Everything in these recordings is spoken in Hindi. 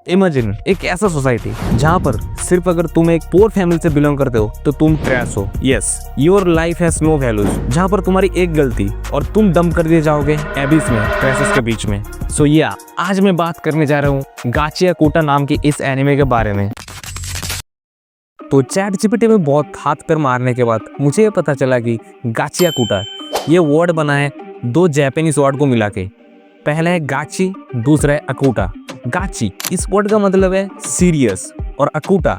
इमेजिन एक ऐसा सोसाइटी जहाँ पर सिर्फ अगर तुम एक पोर फैमिली से बिलोंग करते हो तो तुम ट्रैश हो। Yes, your life has no values, जहाँ पर तुम्हारी एक गलती और तुम डंप कर दिए जाओगे एबिस में, ट्रैशेस के बीच में। सो या आज मैं बात करने जा रहा हूँ गाचियाकुटा नाम की इस एनिमे के बारे में। तो चैट जीपीटी में बहुत हाथ पैर मारने के बाद मुझे ये पता चला कि गाचियाकुटा ये वर्ड बना है दो जापानीज वर्ड को मिला के। पहला है गाची, दूसरा है अकुटा। गाची इस वर्ड का मतलब है सीरियस और अकुटा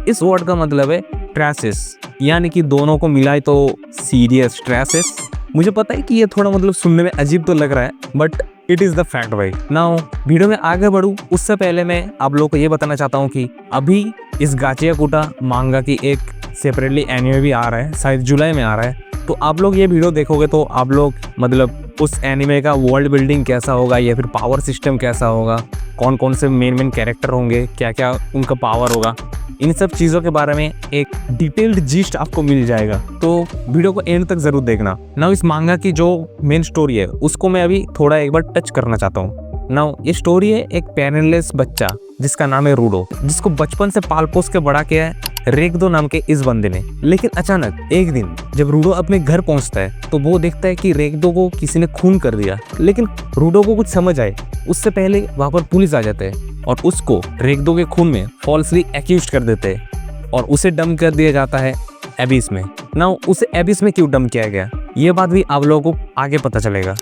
इस वर्ड का मतलब है ट्रैशेस, यानी कि दोनों को मिलाए तो सीरियस ट्रैशेस। मुझे पता है कि ये थोड़ा मतलब सुनने में अजीब तो लग रहा है, but it is the fact भाई। नाउ वीडियो में आगे बढ़ूँ उससे पहले मैं आप लोगों को ये बताना चाहता हूँ कि अभी इस गाचियाकुटा मांगा की एक सेपरेटली एनिमे भी आ रहा है, शायद जुलाई में आ रहा है। तो आप लोग ये वीडियो देखोगे तो आप लोग मतलब उस एनिमे का वर्ल्ड बिल्डिंग कैसा होगा या फिर पावर सिस्टम कैसा होगा, कौन कौन से मेन कैरेक्टर होंगे, क्या क्या उनका पावर होगा, इन सब चीज़ों के बारे में एक डिटेल्ड जिस्ट आपको मिल जाएगा। तो वीडियो को एंड तक जरूर देखना। नाउ इस मांगा की जो मेन स्टोरी है उसको मैं अभी थोड़ा एक बार टच करना चाहता हूँ। नाउ ये स्टोरी है एक पेरेंटलेस बच्चा जिसका नाम है रूडो, जिसको बचपन से पाल पोस के बड़ा किया है रेगदो नाम के इस बंदे ने। लेकिन अचानक एक दिन जब रूडो अपने घर पहुंचता है तो वो देखता है कि रेगदो को किसी ने खून कर दिया। लेकिन रूडो को कुछ समझ आए उससे पहले वहां पर पुलिस आ जाते हैं और उसको रेगदो के खून में फॉल्सली एक्यूज कर देते हैं और उसे डंप कर दिया जाता है एबिस में। नाउ उसे एबिस में क्यों डंप किया गया ये बात भी आप लोगों को आगे पता चलेगा।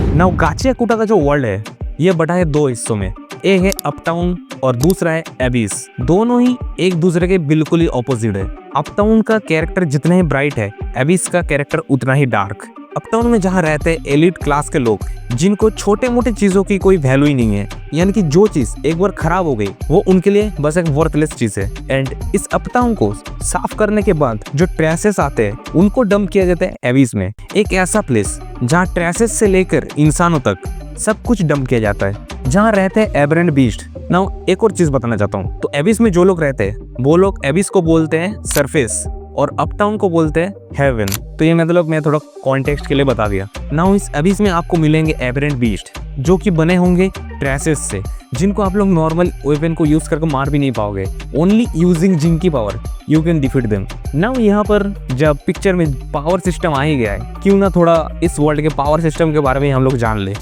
नाउ गाचियाकुटा का जो वर्ल्ड है ये बटा है दो हिस्सों में, एक है अपटाउन और दूसरा है एबिस। दोनों ही एक दूसरे के बिल्कुल ही ऑपोजिट है। अपटाउन का कैरेक्टर जितना ही ब्राइट है, एबिस का कैरेक्टर उतना ही डार्क। अपटाउन में जहाँ रहते हैं एलिट क्लास के लोग जिनको छोटे मोटे चीजों की कोई वैल्यू ही नहीं है, यानी कि जो चीज एक बार खराब हो गई वो उनके लिए बस एक वर्थलेस चीज है। एंड इस अपटाउन को साफ करने के बाद जो ट्रैशेस आते हैं उनको डंप किया जाता है एबिस में, एक ऐसा प्लेस जहाँ ट्रैशेस से लेकर इंसानों तक सब कुछ डंप किया जाता है, जहाँ रहते हैं एबरेंट बीस्ट। नाउ एक और चीज बताना चाहता हूँ, तो एबिस में जो लोग रहते हैं वो लोग एबिस को बोलते हैं सरफेस और अपटाउन को बोलते हैं हेवन। तो ये मतलब मैं थोड़ा कॉन्टेक्स्ट के लिए बता दिया। नाउ इस एबिस में आपको मिलेंगे एबरेंट बीस्ट जो कि बने होंगे ट्रैशेस से, जिनको आप लोग नॉर्मल वेपन को यूज करके मार भी नहीं पाओगे। Only using jinki power you can defeat them. Now यहाँ पर जब पिक्चर में पावर सिस्टम आ ही गया है, क्यों ना थोड़ा इस वर्ल्ड के पावर सिस्टम के बारे में हम लोग जान ले।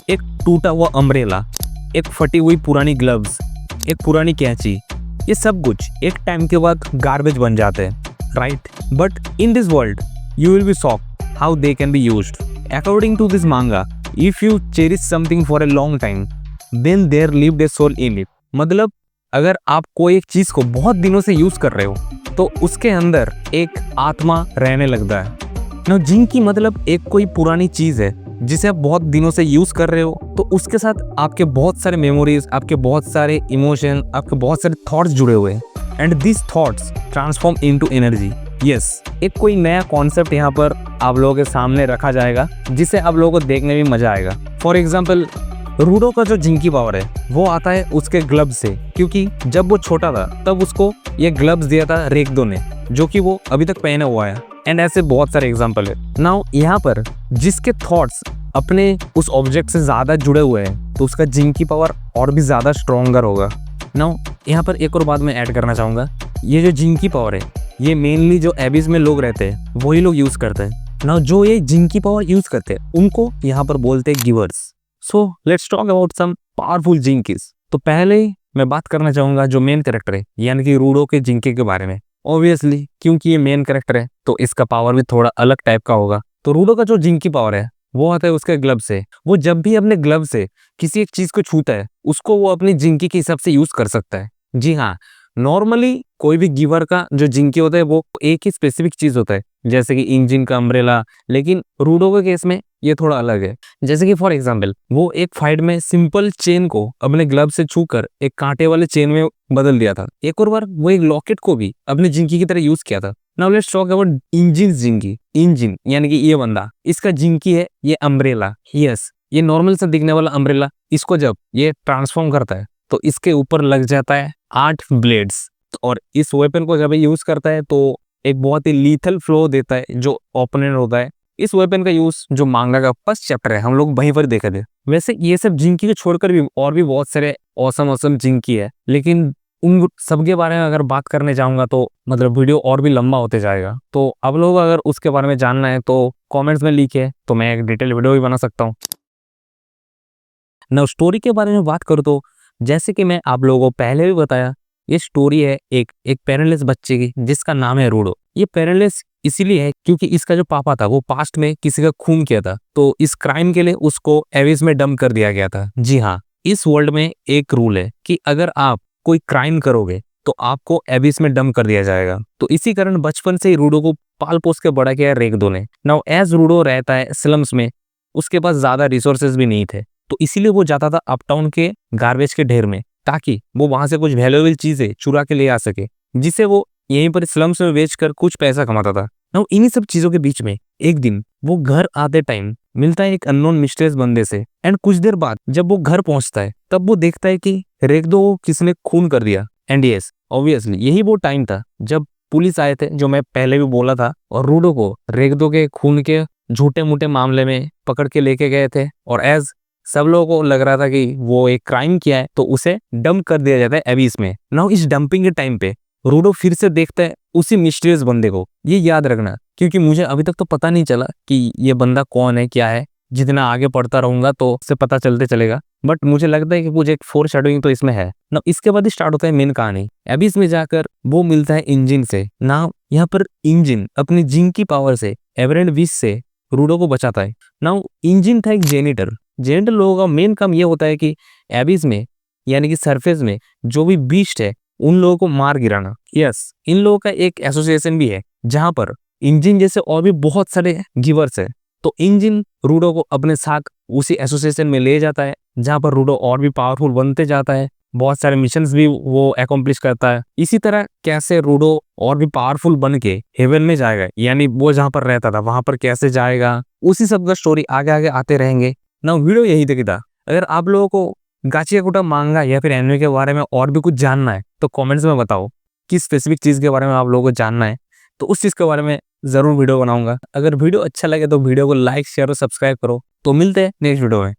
एक टूटा हुआ अम्ब्रेला, एक फटी हुई पुरानी ग्लव्स, एक पुरानी कैंची, ये सब कुछ एक टाइम के बाद गार्बेज बन जाते हैं, right? But in this world you will be shocked how they can be used. According to this manga, if you cherish something for a long time then there lived a soul in it. मतलब अगर आप कोई एक चीज को बहुत दिनों से यूज कर रहे हो तो उसके अंदर एक आत्मा रहने लगता है ना। जिंकी मतलब एक कोई पुरानी चीज है जिसे आप बहुत दिनों से यूज कर रहे हो, तो उसके साथ आपके बहुत सारे मेमोरीज, आपके बहुत सारे इमोशन, आपके बहुत सारे थॉट्स जुड़े हुए हैं। And this thoughts transform into energy. Yes, एक कोई नया कॉन्सेप्ट यहाँ पर आप लोगों के सामने रखा जाएगा जिसे आप लोगों को देखने में मजा आएगा। फॉर एग्जाम्पल, रूडो का जो जिंकी पावर है वो आता है उसके ग्लव्स से, क्योंकि जब वो छोटा था तब उसको ये ग्लव्स दिया था रेगदो ने, जो कि वो अभी तक पहना हुआ है। एंड ऐसे बहुत सारे एग्जाम्पल है। नाउ यहाँ पर जिसके थॉट्स अपने उस ऑब्जेक्ट से ज्यादा जुड़े हुए हैं तो उसका जिंकी पावर और भी ज्यादा स्ट्रॉन्गर होगा। नाउ यहाँ पर एक और बात मैं ऐड करना चाहूंगा, ये जो जिंकी पावर है ये मेनली जो एबिस में लोग रहते हैं वही लोग यूज करते हैं। नाउ जो ये जिंकी पावर यूज करते हैं उनको यहाँ पर बोलते हैं givers. So let's talk about some powerful jinkis. तो पहले ही मैं बात करना चाहूंगा जो मेन कैरेक्टर है यानी कि रूडो के जिंकी के बारे में। ऑब्वियसली क्योंकि ये मेन कैरेक्टर है तो इसका पावर भी थोड़ा अलग टाइप का होगा। तो रूडो का जो जिंकी पावर है वो आता है उसके ग्लव से। वो जब भी अपने ग्लव से किसी एक चीज को छूता है उसको वो अपनी जिंकी के हिसाब से यूज कर सकता है। जी हाँ, नॉर्मली कोई भी गिवर का जो जिंकी होता है वो एक ही स्पेसिफिक चीज होता है, जैसे कि इंजन का अम्ब्रेला। लेकिन रूडो के केस में ये थोड़ा अलग है। जैसे कि फॉर एग्जांपल वो एक फाइट में सिंपल चेन को अपने ग्लव से छूकर एक कांटे वाले चेन में बदल दिया था। एक और बार वो एक लॉकेट को भी अपने जिंकी की तरह यूज किया था। Now let's talk about engine jinki. Engine यानी कि ये बंदा, इसका जिंकी है ये अम्ब्रेला। यस, ये नॉर्मल से दिखने वाला अम्ब्रेला, इसको जब ये ट्रांसफॉर्म करता है तो इसके ऊपर लग जाता है 8 ब्लेड्स और इस वेपन को जब यूज करता है तो एक बहुत ही लीथल फ्लो देता है जो ओपोनेंट होता है इस वेपन का यूज जो मांगा का फर्स्ट चैप्टर है हम लोग वहीं पर देखे थे। वैसे ये सब जिंकी को छोड़कर भी और भी बहुत सारे औसम जिंकी है, लेकिन उन सबके बारे में अगर बात करने जाऊंगा तो मतलब वीडियो और भी लंबा होते जाएगा। तो आप लोग अगर उसके बारे में जानना है तो कमेंट्स में लिखे, तो मैं एक डिटेल वीडियो भी बना सकता हूँ। ना स्टोरी के बारे में बात करूँ तो जैसे कि मैं आप लोगों को पहले भी बताया, ये स्टोरी है एक पेरेंटलेस बच्चे की जिसका नाम है रूडो। ये पेरेंटलेस इसीलिए है क्योंकि इसका जो पापा था वो पास्ट में किसी का खून किया था, तो इस क्राइम के लिए उसको एविस में डंप कर दिया गया था। जी हाँ, इस वर्ल्ड में एक रूल है कि अगर आप कोई क्राइम करोगे तो आपको एबिस में डंप कर दिया जाएगा। तो इसी कारण बचपन से ही रूडो को पाल पोस के बड़ा किया रेगदो ने। नाउ एज रूडो रहता है स्लम्स में, उसके पास ज्यादा रिसोर्सेज भी नहीं थे, तो इसीलिए वो जाता था अपटाउन के गार्बेज के ढेर में ताकि वो वहां से कुछ वैल्यूएबल चीजें चुरा के ले आ सके, जिसे वो यहीं पर स्लम्स में बेचकर कुछ पैसा कमाता था। नाउ इन्हीं सब चीजों के बीच में एक दिन वो घर आते टाइम मिलता है एक अननोन मिस्टीरियस बंदे से, एंड कुछ देर बाद जब वो घर पहुंचता है तब वो देखता है कि रेगदो को किसने खून कर दिया। एंड यस, ऑब्वियसली यही वो टाइम था जब पुलिस आए थे, जो मैं पहले भी बोला था, और रूडो को रेगदो के खून के झूठे मूठे मामले में पकड़ के लेके गए थे। और एज सब लोगों को लग रहा था कि वो एक क्राइम किया है तो उसे डंप कर दिया जाता है एबिस में। नाउ इस डंपिंग के टाइम पे रूडो फिर से देखता है उसी मिस्टीरियस बंदे को। ये याद रखना क्योंकि मुझे अभी तक तो पता नहीं चला कि ये बंदा कौन है क्या है, जितना आगे पढ़ता रहूंगा तो उससे पता चलते चलेगा, बट मुझे लगता है कि कुछ एक फोर शेडोइंग तो इसमें है ना। इसके बाद स्टार्ट होता है मेन कहानी। एबिस में जाकर वो मिलता है इंजिन से। ना यहाँ पर इंजिन अपनी जिंक की पावर से एवरेंड विश से रूडो को बचाता है। नाउ इंजिन था एक जेनिटर। जेनिटर लोगों का मेन काम ये होता है कि एबिस में यानी कि सरफेस में जो भी बीस्ट है उन लोगों को मार गिराना। यस, इन लोगों का एक एसोसिएशन भी है जहां पर इंजिन जैसे और भी बहुत सारे गिवर्स है। तो इंजिन रूडो को अपने साथ उसी एसोसिएशन में ले जाता है जहां पर रूडो और भी पावरफुल बनते जाता है, बहुत सारे मिशंस भी वो एकम्प्लिश करता है। इसी तरह कैसे रूडो और भी पावरफुल बन के हेवन में जाएगा, यानी वो जहां पर रहता था वहां पर कैसे जाएगा, उसी सब का स्टोरी आगे आगे आते रहेंगे ना। वीडियो यही तक था। अगर आप लोगों को गाचिया कुटा मांगा या फिर एनिमे के बारे में और भी कुछ जानना है तो कमेंट्स में बताओ किस स्पेसिफिक चीज के बारे में आप लोगों को जानना है, तो उस चीज के बारे में जरूर वीडियो बनाऊंगा। अगर वीडियो अच्छा लगे तो वीडियो को लाइक शेयर और सब्सक्राइब करो। तो मिलते हैं नेक्स्ट वीडियो में।